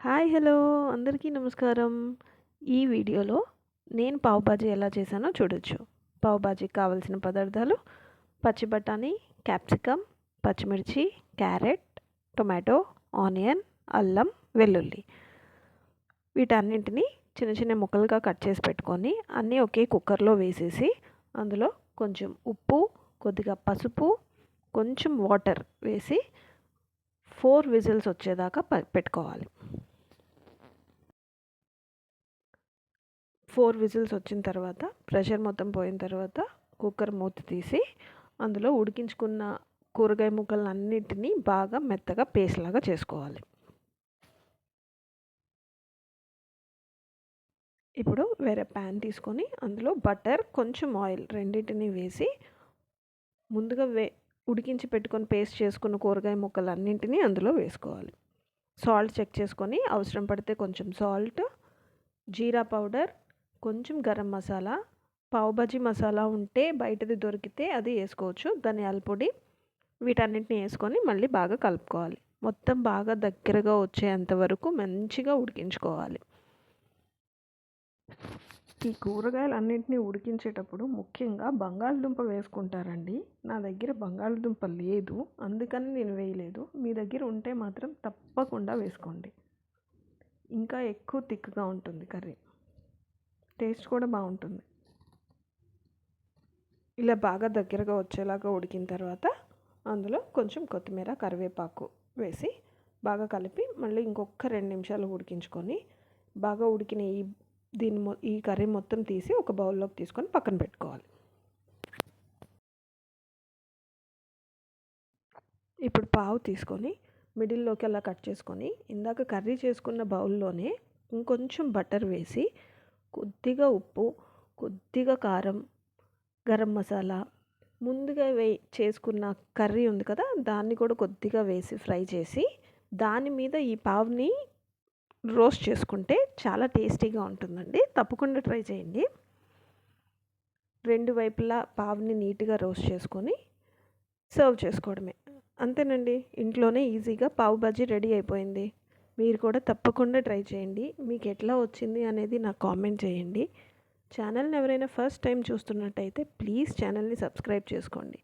Hi hello అందరికీ నమస్కారం. ఈ వీడియోలో నేను పావ్ బాజీ ఎలా చేశానో చూడొచ్చు. పావ్ బాజీకి కావాల్సిన పదార్థాలు: పచ్చి బఠానీ, క్యాప్సికమ్, పచ్చిమిర్చి, క్యారెట్, టొమాటో, ఆనియన్, అల్లం, వెల్లుల్లి. వీటన్నింటినీ చిన్న చిన్న ముక్కలుగా కట్ చేసి పెట్టుకొని అన్నీ ఒకే కుక్కర్లో వేసేసి అందులో కొంచెం ఉప్పు, కొద్దిగా పసుపు, కొంచెం వాటర్ వేసి 4 విజిల్స్ వచ్చేదాకా పెట్టుకోవాలి. 4 విజిల్స్ వచ్చిన తర్వాత ప్రెషర్ మొత్తం పోయిన తర్వాత కుక్కర్ మూత తీసి అందులో ఉడికించుకున్న కూరగాయ ముక్కలన్నిటినీ బాగా మెత్తగా పేస్ట్ లాగా చేసుకోవాలి. ఇప్పుడు వేరే ప్యాన్ తీసుకొని అందులో బటర్, కొంచెం ఆయిల్ రెండింటిని వేసి ముందుగా ఉడికించి పెట్టుకొని పేస్ట్ చేసుకున్న కూరగాయ ముక్కలన్నింటినీ అందులో వేసుకోవాలి. సాల్ట్ చెక్ చేసుకొని అవసరం పడితే కొంచెం సాల్ట్, జీరా పౌడర్, కొంచెం గరం మసాలా, పావ్ భాజీ మసాలా ఉంటే బయటది దొరికితే అది వేసుకోవచ్చు, ధనియాల పొడి. వీటన్నిటిని వేసుకొని మళ్ళీ బాగా కలుపుకోవాలి. మొత్తం బాగా దగ్గరగా వచ్చేంత వరకు మంచిగా ఉడికించుకోవాలి. ఈ కూరగాయలు అన్నింటినీ ఉడికించేటప్పుడు ముఖ్యంగా బంగాళదుంప వేసుకుంటారండి. నా దగ్గర బంగాళదుంప లేదు, అందుకని నేను వేయలేదు. మీ దగ్గర ఉంటే మాత్రం తప్పకుండా వేసుకోండి. ఇంకా ఎక్కువ థిక్గా ఉంటుంది కర్రీ, టేస్ట్ కూడా బాగుంటుంది. ఇలా బాగా దగ్గరగా వచ్చేలాగా ఉడికిన తర్వాత అందులో కొంచెం కొత్తిమీర, కరివేపాకు వేసి బాగా కలిపి మళ్ళీ ఇంకొక 2 నిమిషాలు ఉడికించుకొని బాగా ఉడికిన ఈ కర్రీ మొత్తం తీసి ఒక బౌల్లోకి తీసుకొని పక్కన పెట్టుకోవాలి. ఇప్పుడు పావు తీసుకొని మిడిల్లోకి అలా కట్ చేసుకొని ఇందాక కర్రీ చేసుకున్న బౌల్లోనే ఇంకొంచెం బటర్ వేసి కొద్దిగా ఉప్పు, కొద్దిగా కారం, గరం మసాలా, ముందుగా చేసుకున్న కర్రీ ఉంది కదా, దాన్ని కూడా కొద్దిగా వేసి ఫ్రై చేసి దాని మీద ఈ పావుని రోస్ట్ చేసుకుంటే చాలా టేస్టీగా ఉంటుందండి. తప్పకుండా ట్రై చేయండి. 2 వైపులా పావుని నీట్గా రోస్ట్ చేసుకొని సర్వ్ చేసుకోవడమే. అంతేనండి, ఇంట్లోనే ఈజీగా పావ్ బాజీ రెడీ అయిపోయింది. మీరు కూడా తప్పకుండా ట్రై చేయండి. మీకు ఎట్లా వచ్చింది అనేది నాకు కామెంట్ చేయండి. ఛానల్ని ఎవరైనా ఫస్ట్ టైం చూస్తున్నట్టయితే ప్లీజ్ ఛానల్ని సబ్స్క్రైబ్ చేసుకోండి.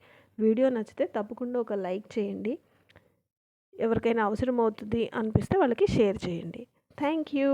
వీడియో నచ్చితే తప్పకుండా ఒక లైక్ చేయండి. ఎవరికైనా అవసరం అవుతుంది అనిపిస్తే వాళ్ళకి షేర్ చేయండి. Thank you.